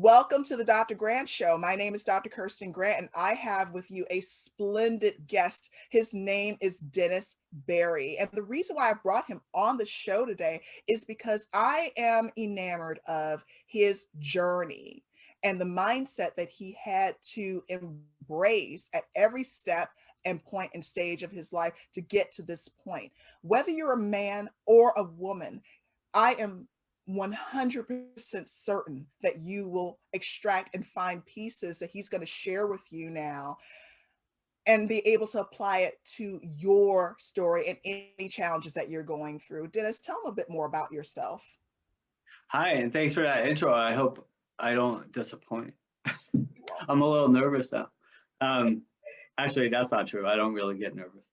Welcome to the Dr. Grant Show. My name is Dr. Kirsten Grant, and I have with you a splendid guest. His name is Dennis Berry. And the reason why I brought him on the show today is because I am enamored of his journey and the mindset that he had to embrace at every step and point and stage of his life to get to this point. Whether you're a man or a woman, I am 100% certain that you will extract and find pieces that he's going to share with you now and be able to apply it to your story and any challenges that you're going through. Dennis, tell them a bit more about yourself. Hi, and thanks for that intro. I hope I don't disappoint. I'm a little nervous now. Actually, that's not true. I don't really get nervous.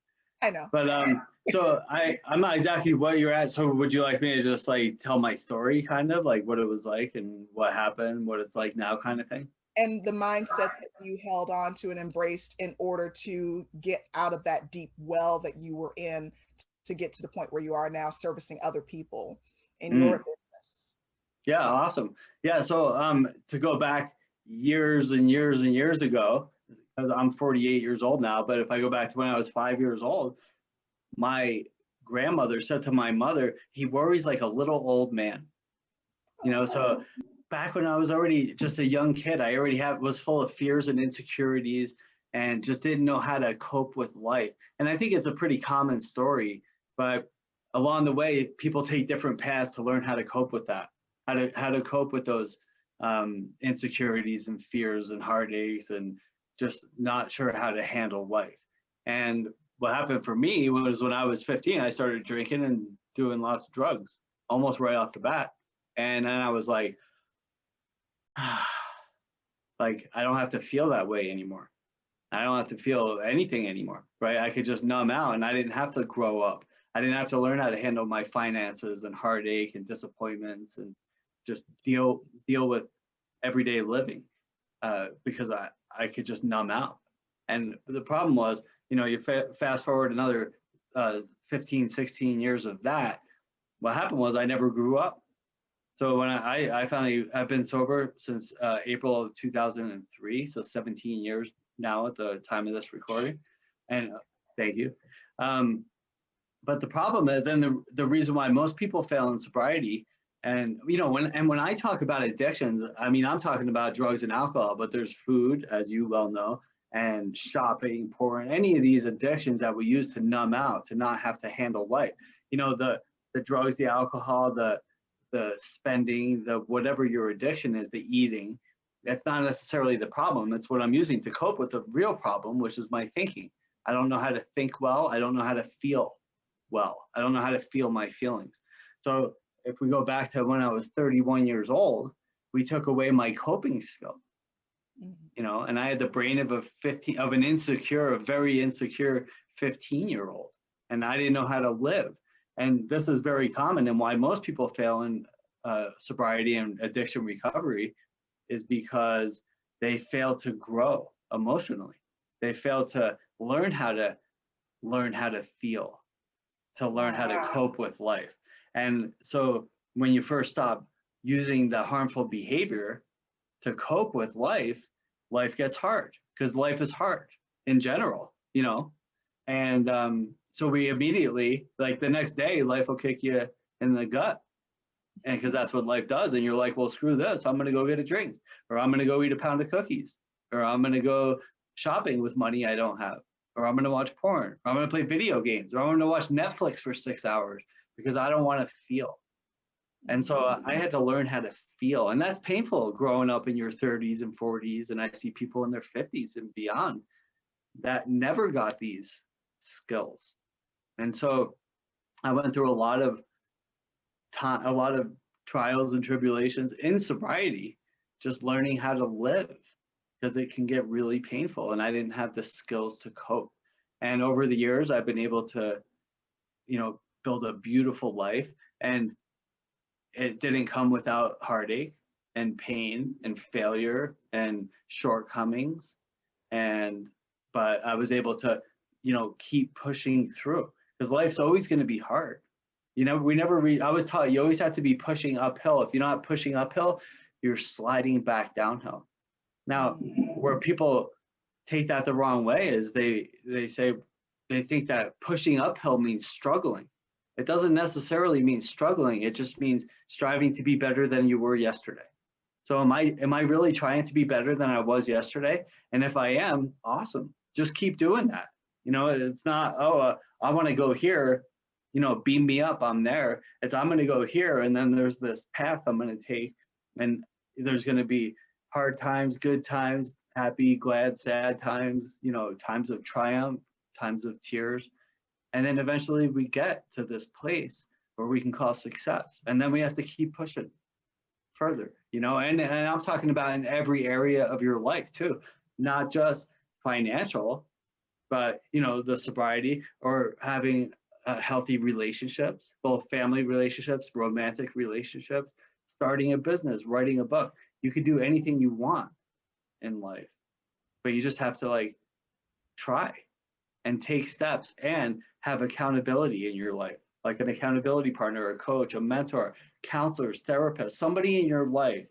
I know. But so I'm not exactly what you're at. So would you like me to just like tell my story, kind of like what it was like and what happened, what it's like now, kind of thing? And the mindset that you held on to and embraced in order to get out of that deep well that you were in to get to the point where you are now servicing other people in your business. Yeah, awesome. Yeah, so to go back years and years and years ago, because I'm 48 years old now, but if I go back to when I was 5 years old, my grandmother said to my mother, "He worries like a little old man." So back when I was already just a young kid, I already was full of fears and insecurities and just didn't know how to cope with life. And I think it's a pretty common story, but along the way, people take different paths to learn how to cope with that, how to cope with those insecurities and fears and heartaches and just not sure how to handle life. And what happened for me was when I was 15, I started drinking and doing lots of drugs almost right off the bat. And then I was like, I don't have to feel that way anymore. I don't have to feel anything anymore, right? I could just numb out and I didn't have to grow up. I didn't have to learn how to handle my finances and heartache and disappointments and just deal with everyday living because I could just numb out. And the problem was, you fast forward another 15, 16 years of that, what happened was I never grew up. So when I finally, I've been sober since April of 2003, so 17 years now at the time of this recording. And thank you. But the problem is, and the reason why most people fail in sobriety, and when I talk about addictions, I mean, I'm talking about drugs and alcohol, but there's food, as you well know, and shopping, porn, any of these addictions that we use to numb out, to not have to handle life. The drugs, the alcohol, the spending, the whatever your addiction is, the eating, that's not necessarily the problem. It's what I'm using to cope with the real problem, which is my thinking. I don't know how to think well. I don't know how to feel well. I don't know how to feel my feelings. So if we go back to when I was 31 years old, we took away my coping skill. And I had the brain of a very insecure 15-year-old, and I didn't know how to live. And this is very common, and why most people fail in sobriety and addiction recovery is because they fail to grow emotionally. They fail to learn how to feel, to learn how to cope with life. And so when you first stop using the harmful behavior to cope with life gets hard because life is hard in general, And so we immediately, like the next day, life will kick you in the gut. And because that's what life does. And you're like, well, screw this. I'm going to go get a drink, or I'm going to go eat a pound of cookies, or I'm going to go shopping with money I don't have, or I'm going to watch porn, or I'm going to play video games, or I'm going to watch Netflix for 6 hours because I don't want to feel. And so I had to learn how to feel. And that's painful growing up in your 30s and 40s. And I see people in their 50s and beyond that never got these skills. And so I went through a lot of trials and tribulations in sobriety, just learning how to live, because it can get really painful. And I didn't have the skills to cope. And over the years, I've been able to, build a beautiful life. And it didn't come without heartache and pain and failure and shortcomings. But I was able to, keep pushing through, because life's always going to be hard. I was taught you always have to be pushing uphill. If you're not pushing uphill, you're sliding back downhill. Now, where people take that the wrong way is they think that pushing uphill means struggling. It doesn't necessarily mean struggling. It just means striving to be better than you were yesterday. So am I really trying to be better than I was yesterday? And if I am, awesome. Just keep doing that. It's not, I want to go here, beam me up, I'm there. It's I'm going to go here, and then there's this path I'm going to take, and there's going to be hard times, good times, happy, glad, sad times, times of triumph, times of tears. And then eventually we get to this place where we can call success. And then we have to keep pushing further, and I'm talking about in every area of your life too, not just financial, but the sobriety or having healthy relationships, both family relationships, romantic relationships, starting a business, writing a book. You could do anything you want in life, but you just have to try and take steps and have accountability in your life, like an accountability partner, a coach, a mentor, counselors, therapists, somebody in your life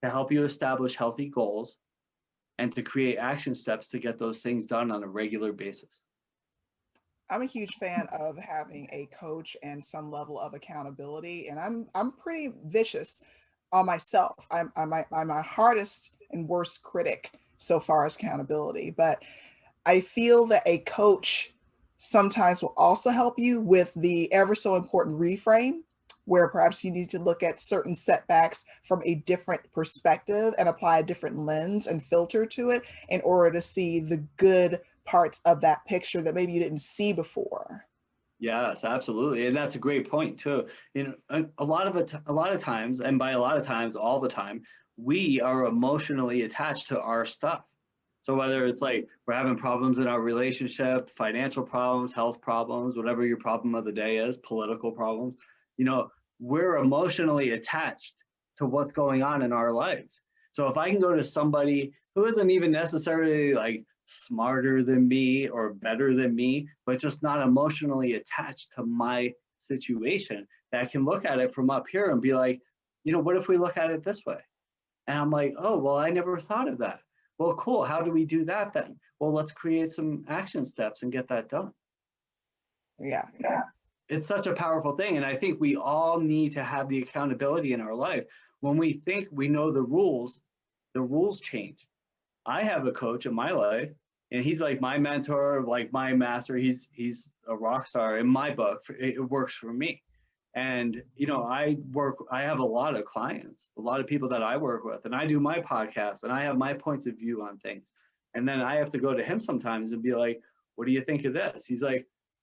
to help you establish healthy goals and to create action steps to get those things done on a regular basis. I'm a huge fan of having a coach and some level of accountability, and I'm pretty vicious on myself. I'm my hardest and worst critic so far as accountability, but I feel that a coach sometimes will also help you with the ever so important reframe, where perhaps you need to look at certain setbacks from a different perspective and apply a different lens and filter to it in order to see the good parts of that picture that maybe you didn't see before. Yes, absolutely. And that's a great point too. A lot of times, and by a lot of times, all the time, we are emotionally attached to our stuff. So whether it's we're having problems in our relationship, financial problems, health problems, whatever your problem of the day is, political problems, we're emotionally attached to what's going on in our lives. So if I can go to somebody who isn't even necessarily smarter than me or better than me, but just not emotionally attached to my situation, that can look at it from up here and be what if we look at it this way? And I'm oh, well, I never thought of that. Well, cool. How do we do that then? Well, let's create some action steps and get that done. Yeah. It's such a powerful thing. And I think we all need to have the accountability in our life. When we think we know the rules change. I have a coach in my life, and he's my mentor, my master. He's a rock star in my book. It works for me. And, I have a lot of clients, a lot of people that I work with, and I do my podcast and I have my points of view on things. And then I have to go to him sometimes and be what do you think of this? He's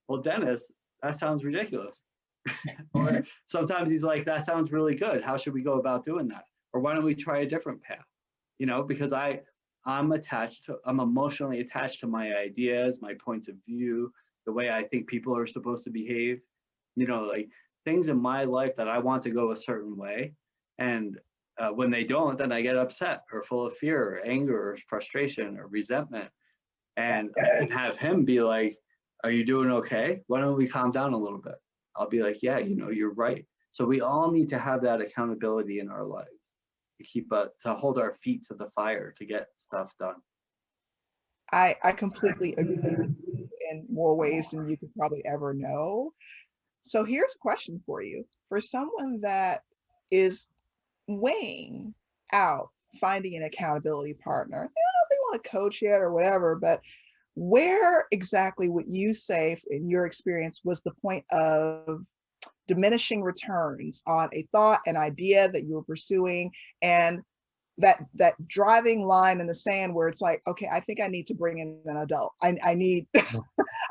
well, Dennis, that sounds ridiculous. Or sometimes he's that sounds really good. How should we go about doing that? Or why don't we try a different path? Because I'm emotionally attached to my ideas, my points of view, the way I think people are supposed to behave, things in my life that I want to go a certain way. And when they don't, then I get upset or full of fear or anger or frustration or resentment. And have him be are you doing okay? Why don't we calm down a little bit? I'll be yeah, you're right. So we all need to have that accountability in our lives to hold our feet to the fire to get stuff done. I completely agree in more ways than you could probably ever know. So here's a question for you. For someone that is weighing out finding an accountability partner, they don't know if they want a coach yet or whatever, but where exactly would you say, in your experience, was the point of diminishing returns on a thought, an idea that you were pursuing, and that driving line in the sand where it's okay, I think I need to bring in an adult. I need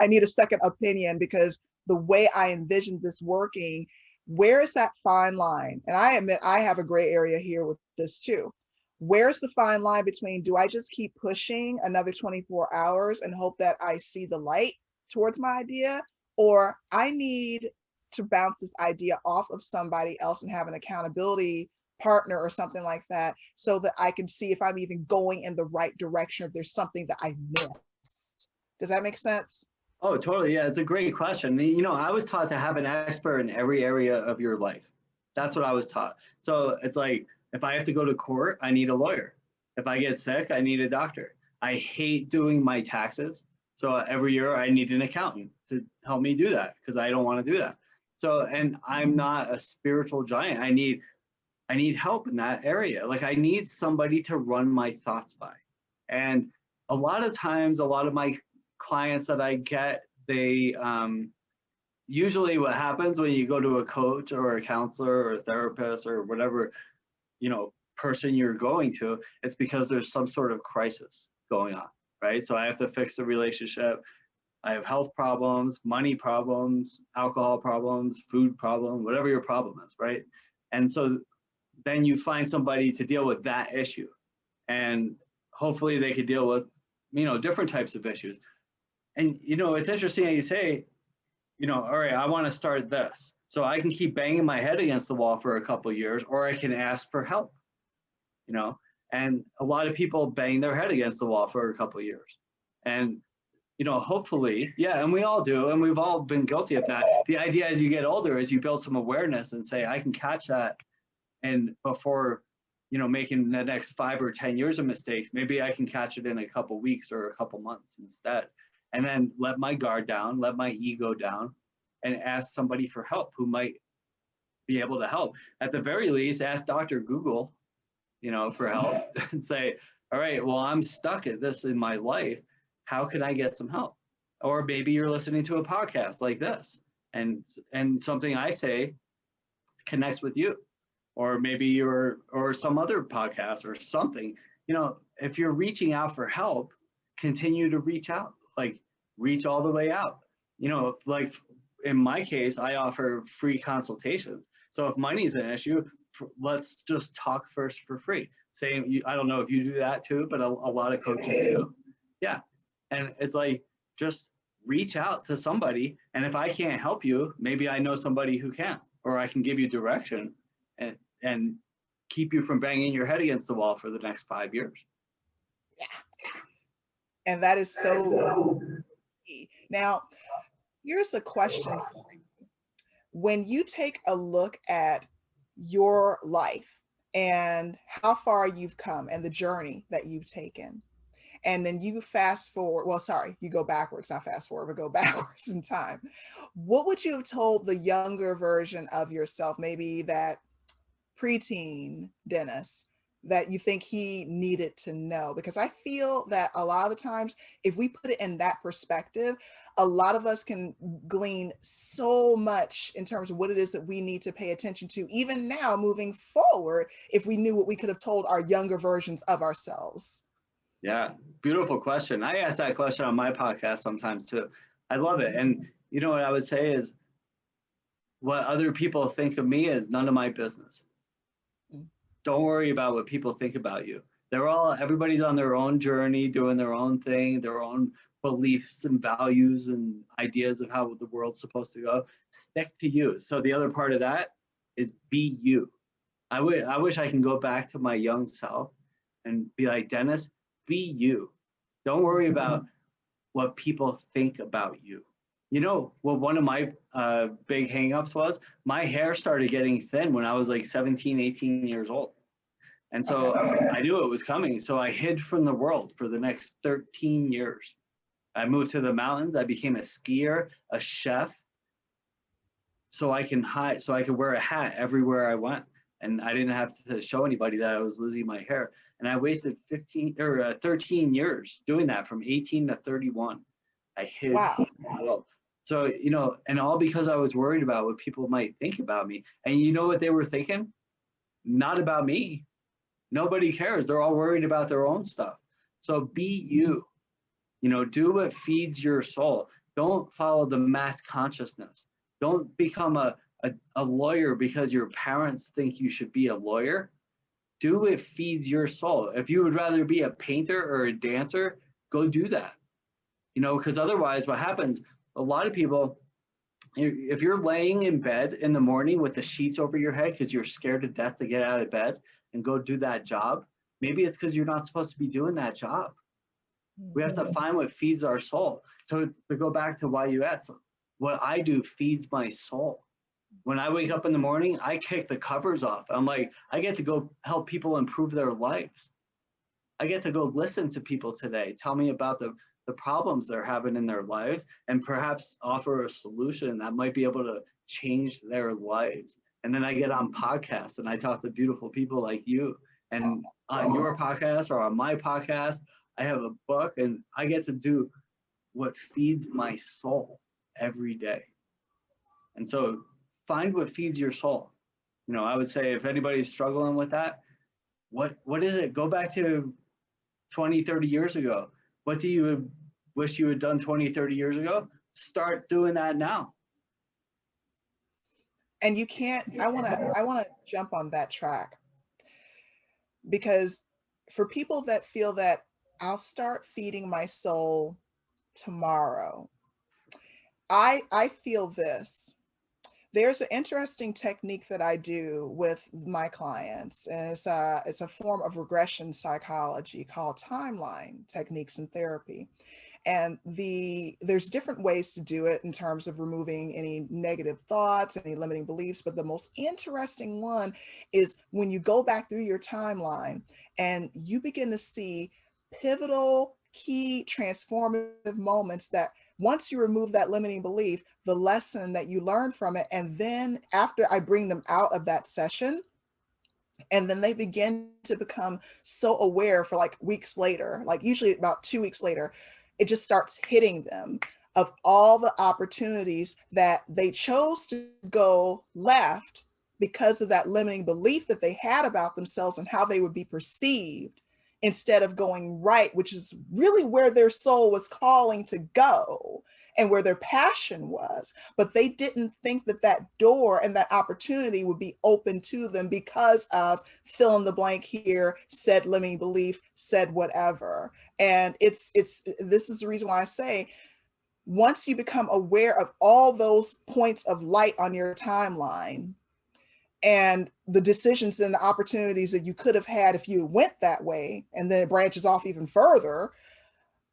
I need a second opinion, because the way I envisioned this working, where is that fine line? And I admit I have a gray area here with this too. Where's the fine line between, do I just keep pushing another 24 hours and hope that I see the light towards my idea, or I need to bounce this idea off of somebody else and have an accountability partner or something like that, so that I can see if I'm even going in the right direction, or if there's something that I missed. Does that make sense? Oh, totally. Yeah, it's a great question. I was taught to have an expert in every area of your life. That's what I was taught. So it's If I have to go to court, I need a lawyer. If I get sick, I need a doctor. I hate doing my taxes. So every year I need an accountant to help me do that because I don't want to do that. So, and I'm not a spiritual giant. I need help in that area. Like I need somebody to run my thoughts by. And a lot of times, a lot of my clients that I get, they usually what happens when you go to a coach or a counselor or a therapist or whatever, person you're going to, it's because there's some sort of crisis going on, right? So I have to fix the relationship. I have health problems, money problems, alcohol problems, food problem, whatever your problem is, right? And so then you find somebody to deal with that issue. And hopefully they could deal with, different types of issues. And, it's interesting that you say, all right, I want to start this. So I can keep banging my head against the wall for a couple of years, or I can ask for help, and a lot of people bang their head against the wall for a couple of years. And, hopefully, yeah, and we all do, and we've all been guilty of that. The idea as you get older is you build some awareness and say, I can catch that. And before, making the next 5 or 10 years of mistakes, maybe I can catch it in a couple weeks or a couple months instead. And then let my guard down, let my ego down, and ask somebody for help who might be able to help. At the very least, ask Dr. Google, for help and say, all right, well, I'm stuck at this in my life. How can I get some help? Or maybe you're listening to a podcast like this and something I say connects with you. Or maybe or some other podcast or something, if you're reaching out for help, continue to reach out, like reach all the way out. Like in my case, I offer free consultations. So if money's an issue, let's just talk first for free. I don't know if you do that too, but a lot of coaches do. Yeah. And it's like, just reach out to somebody. And if I can't help you, maybe I know somebody who can, or I can give you direction and keep you from banging your head against the wall for the next 5 years. Yeah. And that is so key. Now, here's a question for you. When you take a look at your life and how far you've come and the journey that you've taken, and then you fast forward, you go backwards, not fast forward, but go backwards in time. What would you have told the younger version of yourself, maybe that preteen Dennis, that you think he needed to know? Because I feel that a lot of the times, if we put it in that perspective, a lot of us can glean so much in terms of what it is that we need to pay attention to, even now moving forward, if we knew what we could have told our younger versions of ourselves. Yeah, beautiful question. I ask that question on my podcast sometimes too. I love it. And what I would say is, what other people think of me is none of my business. Don't worry about what people think about you. Everybody's on their own journey, doing their own thing, their own beliefs and values and ideas of how the world's supposed to go. Stick to you. So the other part of that is be you. I wish I can go back to my young self and be like, Dennis, be you. Don't worry about what people think about you. What one of my big hangups was? My hair started getting thin when I was like 17, 18 years old. And so I knew it was coming. So I hid from the world for the next 13 years. I moved to the mountains. I became a skier, a chef, so I can hide, so I could wear a hat everywhere I went. And I didn't have to show anybody that I was losing my hair. And I wasted 13 years doing that, from 18 to 31. I hid from the world. So, and all because I was worried about what people might think about me. And you know what they were thinking? Not about me. Nobody cares. They're all worried about their own stuff. So be you. Do what feeds your soul. Don't follow the mass consciousness. Don't become a lawyer because your parents think you should be a lawyer. Do what feeds your soul. If you would rather be a painter or a dancer, go do that. Because otherwise what happens, a lot of people, if you're laying in bed in the morning with the sheets over your head because you're scared to death to get out of bed and go do that job, maybe it's because you're not supposed to be doing that job. We have to find what feeds our soul. So to go back to why you asked, what I do feeds my soul. When I wake up in the morning, I kick the covers off. I'm like, I get to go help people improve their lives. I get to go listen to people today, tell me about the problems they're having in their lives, and perhaps offer a solution that might be able to change their lives. And then I get on podcasts and I talk to beautiful people like you. And on your podcast or on my podcast, I have a book and I get to do what feeds my soul every day. And so find what feeds your soul. I would say if anybody's struggling with that, what is it? Go back to 20, 30 years ago. What do you wish you had done 20, 30 years ago? Start doing that now. And you can't, I want to jump on that track, because for people that feel that I'll start feeding my soul tomorrow, I feel this. There's an interesting technique that I do with my clients, and it's a form of regression psychology called timeline techniques in therapy. And there's different ways to do it in terms of removing any negative thoughts, any limiting beliefs. But the most interesting one is when you go back through your timeline and you begin to see pivotal, key, transformative moments that once you remove that limiting belief, the lesson that you learn from it, and then after I bring them out of that session, and then they begin to become so aware for like weeks later, like usually about 2 weeks later, it just starts hitting them of all the opportunities that they chose to go left because of that limiting belief that they had about themselves and how they would be perceived, instead of going right, which is really where their soul was calling to go and where their passion was. But they didn't think that that door and that opportunity would be open to them because of fill in the blank here, said limiting belief, said whatever. And this is the reason why I say, once you become aware of all those points of light on your timeline and the decisions and the opportunities that you could have had if you went that way, and then it branches off even further,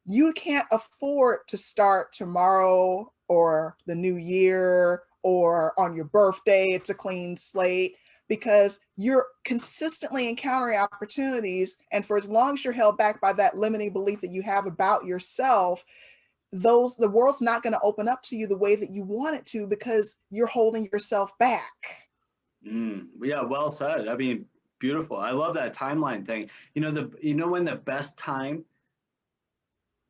you can't afford to start tomorrow or the new year or on your birthday, it's a clean slate, because you're consistently encountering opportunities. And for as long as you're held back by that limiting belief that you have about yourself, the world's not going to open up to you the way that you want it to, because you're holding yourself back. Yeah, well said. I mean, beautiful. I love that timeline thing. When the best time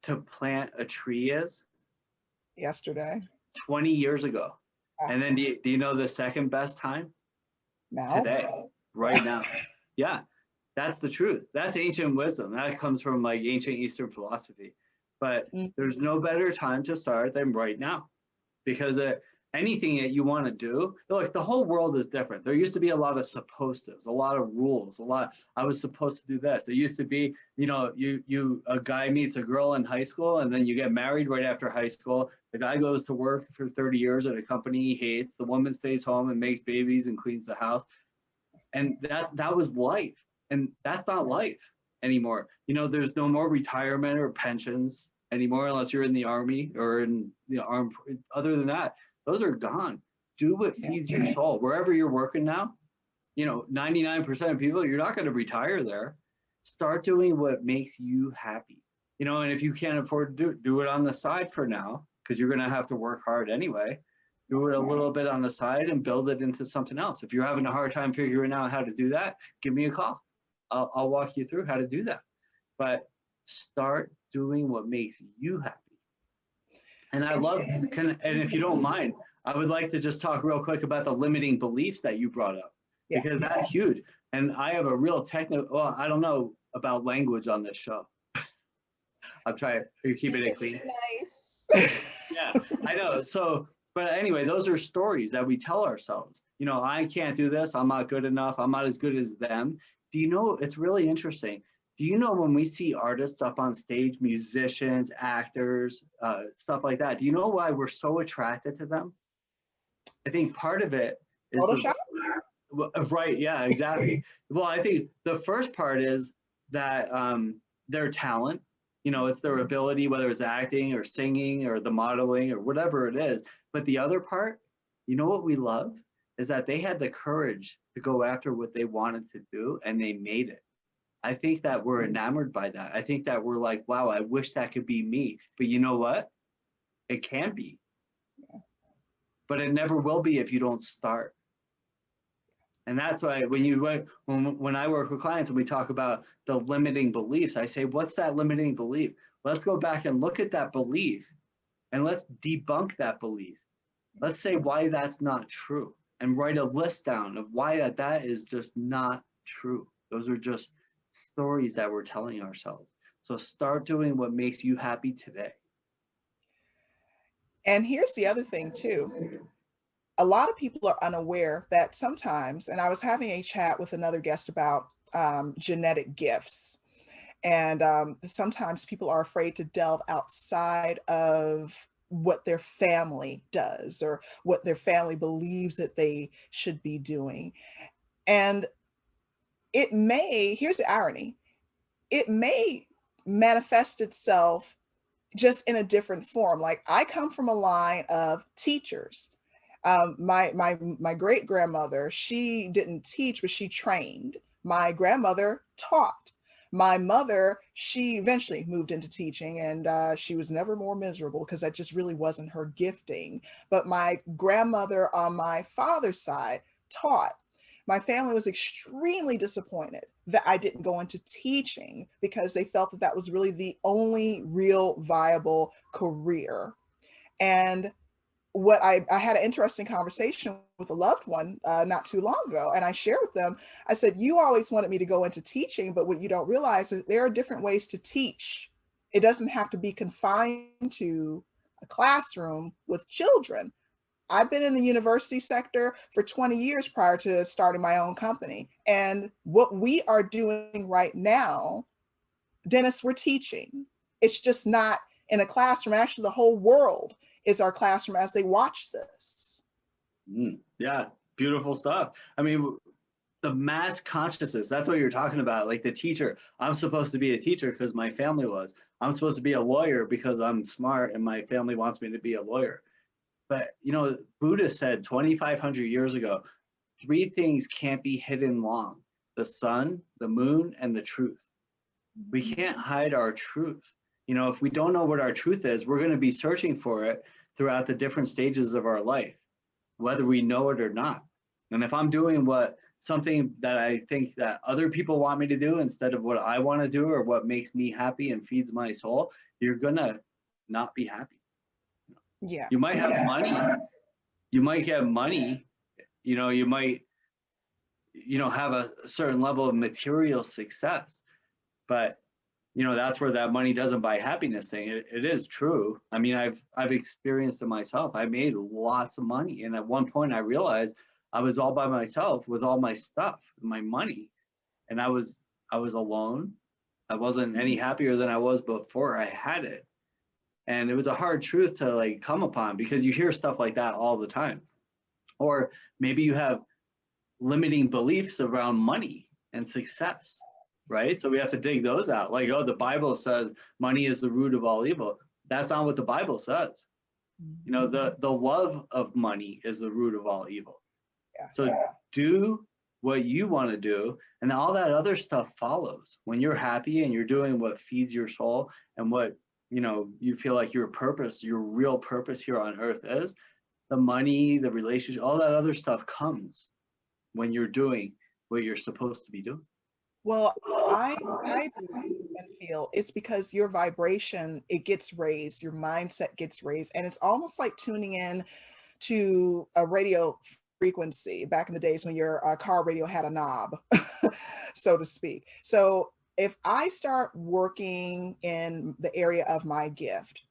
to plant a tree is? Yesterday. 20 years ago. Ah, And then do you know the second best time? now. Today, right now. Yeah, that's the truth. That's ancient wisdom. That comes from like ancient Eastern philosophy. But Mm. there's no better time to start than right now, because anything that you want to do, like the whole world is different. There used to be a lot of supposed to's, a lot of rules, I was supposed to do this. It used to be, a guy meets a girl in high school and then you get married right after high school. The guy goes to work for 30 years at a company he hates. The woman stays home and makes babies and cleans the house. And that was life. And that's not life anymore. There's no more retirement or pensions anymore unless you're in the army or in the armed. Other than that, those are gone. Do what feeds your soul. Wherever you're working now, 99% of people, you're not going to retire there. Start doing what makes you happy. And if you can't afford to do it on the side for now, because you're going to have to work hard anyway. Do it a little bit on the side and build it into something else. If you're having a hard time figuring out how to do that, give me a call. I'll walk you through how to do that. But start doing what makes you happy. And and if you don't mind, I would like to just talk real quick about the limiting beliefs that you brought up, Yeah. because that's huge. And I have a real well, I don't know about language on this show. I'm trying to keep it clean. Nice. Yeah, I know. So, but anyway, those are stories that we tell ourselves. I can't do this. I'm not good enough. I'm not as good as them. Do you know, it's really interesting. Do you know when we see artists up on stage, musicians, actors, stuff like that, do you know why we're so attracted to them? I think part of it is Photoshop? right. Yeah, exactly. Well, I think the first part is that their talent, it's their ability, whether it's acting or singing or the modeling or whatever it is. But the other part, you know what we love? is that they had the courage to go after what they wanted to do and they made it. I think that we're enamored by that. I think that we're like, wow, I wish that could be me. But you know what? It can be, but it never will be if you don't start. And that's why when I work with clients and we talk about the limiting beliefs, I say, what's that limiting belief? Let's go back and look at that belief and let's debunk that belief. Let's say why that's not true and write a list down of why that is just not true. Those are just stories that we're telling ourselves. So start doing what makes you happy today. And here's the other thing too. A lot of people are unaware that sometimes, and I was having a chat with another guest about genetic gifts. And sometimes people are afraid to delve outside of what their family does or what their family believes that they should be doing. And here's the irony, it may manifest itself just in a different form. Like I come from a line of teachers. My great grandmother, she didn't teach, but she trained. My grandmother taught. My mother, she eventually moved into teaching, and she was never more miserable because that just really wasn't her gifting. But my grandmother on my father's side taught. My family was extremely disappointed that I didn't go into teaching because they felt that that was really the only real viable career. And I had an interesting conversation with a loved one not too long ago, and I shared with them, I said, you always wanted me to go into teaching, but what you don't realize is there are different ways to teach. It doesn't have to be confined to a classroom with children. I've been in the university sector for 20 years prior to starting my own company. And what we are doing right now, Dennis, we're teaching. It's just not in a classroom. Actually, the whole world is our classroom as they watch this. Yeah, beautiful stuff. I mean, the mass consciousness, that's what you're talking about. Like the teacher, I'm supposed to be a teacher because my family was. I'm supposed to be a lawyer because I'm smart and my family wants me to be a lawyer. But, Buddha said 2,500 years ago, three things can't be hidden long: the sun, the moon, and the truth. We can't hide our truth. If we don't know what our truth is, we're going to be searching for it throughout the different stages of our life, whether we know it or not. And if I'm doing something that I think that other people want me to do instead of what I want to do or what makes me happy and feeds my soul, you're going to not be happy. Yeah. You might have money. You might get money. You might, have a certain level of material success. But, that's where that money doesn't buy happiness thing. It is true. I mean, I've experienced it myself. I made lots of money. And at one point I realized I was all by myself with all my stuff, my money. And I was alone. I wasn't any happier than I was before I had it. And it was a hard truth to like come upon because you hear stuff like that all the time. Or maybe you have limiting beliefs around money and success, right? So we have to dig those out. Like, oh, the Bible says money is the root of all evil. That's not what the Bible says. The love of money is the root of all evil. Yeah. So do what you want to do, and all that other stuff follows. When you're happy and you're doing what feeds your soul and what you feel like your purpose, your real purpose here on earth is, the money, the relationship, all that other stuff comes when you're doing what you're supposed to be doing. Well, I believe and feel it's because your vibration, it gets raised, your mindset gets raised, and it's almost like tuning in to a radio frequency back in the days when your car radio had a knob, so to speak. So if I start working in the area of my gift,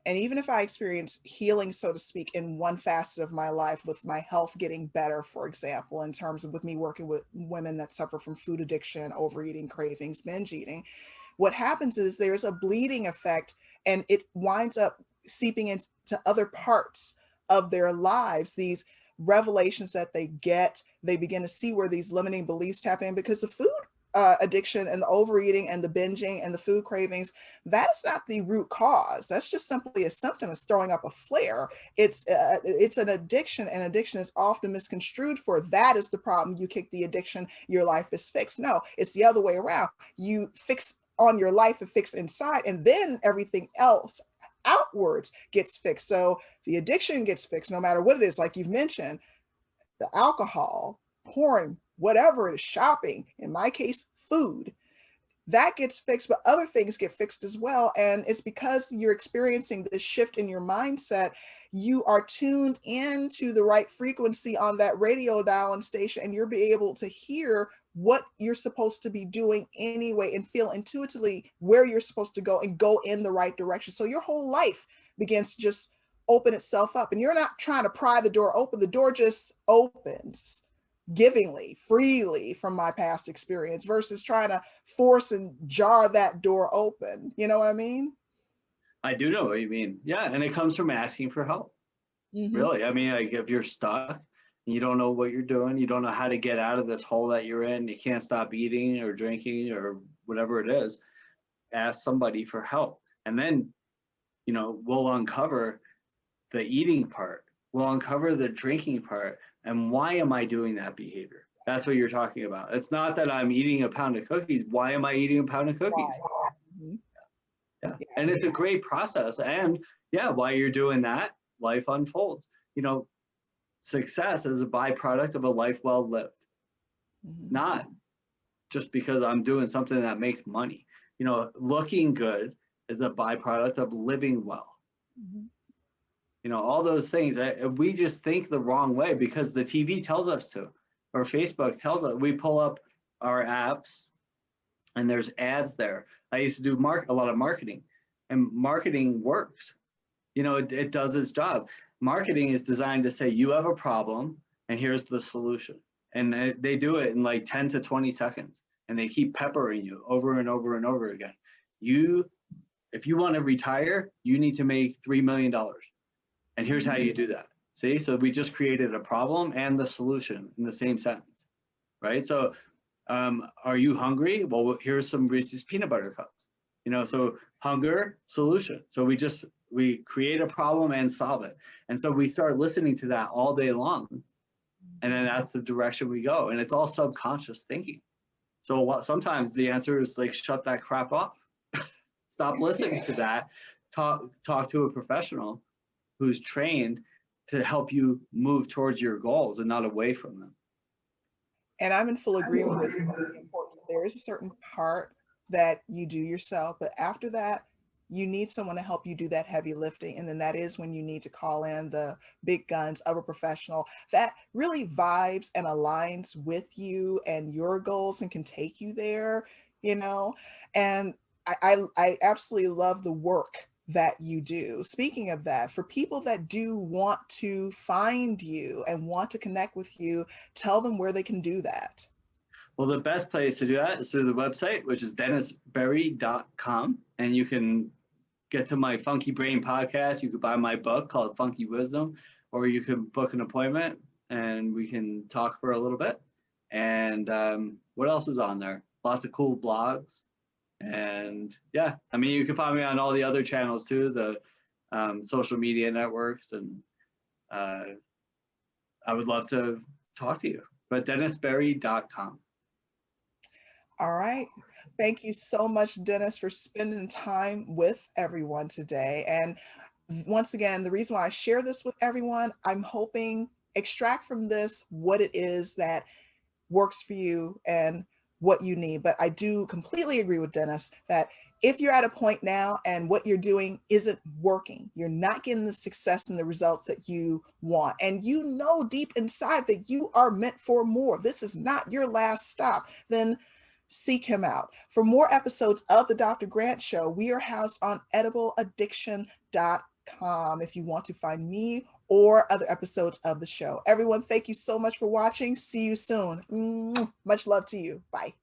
and even if I experience healing, so to speak, in one facet of my life with my health getting better, for example, in terms of with me working with women that suffer from food addiction, overeating, cravings, binge eating, what happens is there's a bleeding effect and it winds up seeping into other parts of their lives. These revelations that they get, they begin to see where these limiting beliefs tap in because the food addiction and the overeating and the binging and the food cravings, that is not the root cause. That's just simply a symptom. It's throwing up a flare. It's an addiction, and addiction is often misconstrued for that is the problem. You kick the addiction, your life is fixed. No, it's the other way around. You fix on your life and fix inside, and then everything else outwards gets fixed. So the addiction gets fixed no matter what it is, like you've mentioned, the alcohol, porn, whatever it is, shopping, in my case, food, that gets fixed, but other things get fixed as well. And it's because you're experiencing this shift in your mindset. You are tuned into the right frequency on that radio dial and station, and you'll be able to hear what you're supposed to be doing anyway and feel intuitively where you're supposed to go and go in the right direction. So your whole life begins to just open itself up, and you're not trying to pry the door open. The door just opens givingly, freely, from my past experience, versus trying to force and jar that door open. You know what I mean? I do know what you mean. Yeah, and it comes from asking for help. Really, I mean, like if you're stuck, you don't know what you're doing, you don't know how to get out of this hole that you're in, you can't stop eating or drinking or whatever it is, ask somebody for help. And then, we'll uncover the eating part, we'll uncover the drinking part, and why am I doing that behavior? That's what you're talking about. It's not that I'm eating a pound of cookies. Why am I eating a pound of cookies? Yeah. And it's a great process. And yeah, while you're doing that, life unfolds. Success is a byproduct of a life well lived, not just because I'm doing something that makes money. Looking good is a byproduct of living well. All those things, we just think the wrong way because the TV tells us to, or Facebook tells us. We pull up our apps and there's ads there. I used to do a lot of marketing, and marketing works. It does its job. Marketing is designed to say, you have a problem and here's the solution. And they do it in like 10 to 20 seconds, and they keep peppering you over and over and over again. If you want to retire, you need to make $3 million. And here's how you do that. See, so we just created a problem and the solution in the same sentence, right? So are you hungry? Well, here's some Reese's peanut butter cups. So hunger, solution. So we create a problem and solve it. And so we start listening to that all day long. And then that's the direction we go. And it's all subconscious thinking. So sometimes the answer is like, shut that crap off. Stop listening to that. Talk to a professional who's trained to help you move towards your goals and not away from them. And I'm in full agreement with you. There is a certain part that you do yourself, but after that, you need someone to help you do that heavy lifting. And then that is when you need to call in the big guns of a professional that really vibes and aligns with you and your goals and can take you there, And I absolutely love the work that you do. Speaking of that, for people that do want to find you and want to connect with you, tell them where they can do that. Well, the best place to do that is through the website, which is dennisberry.com. And you can get to my Funky Brain podcast. You could buy my book called Funky Wisdom, or you can book an appointment and we can talk for a little bit. And what else is on there? Lots of cool blogs. And yeah, I mean, you can find me on all the other channels too, the social media networks. And I would love to talk to you, but dennisberry.com. All right. Thank you so much, Dennis, for spending time with everyone today. And once again, the reason why I share this with everyone, I'm hoping extract from this what it is that works for you and what you need. But I do completely agree with Dennis that if you're at a point now and what you're doing isn't working, you're not getting the success and the results that you want, and deep inside that you are meant for more, this is not your last stop, then seek him out. For more episodes of the Dr. Grant Show, we are housed on edibleaddiction.com if you want to find me or other episodes of the show. Everyone, thank you so much for watching. See you soon. Much love to you. Bye.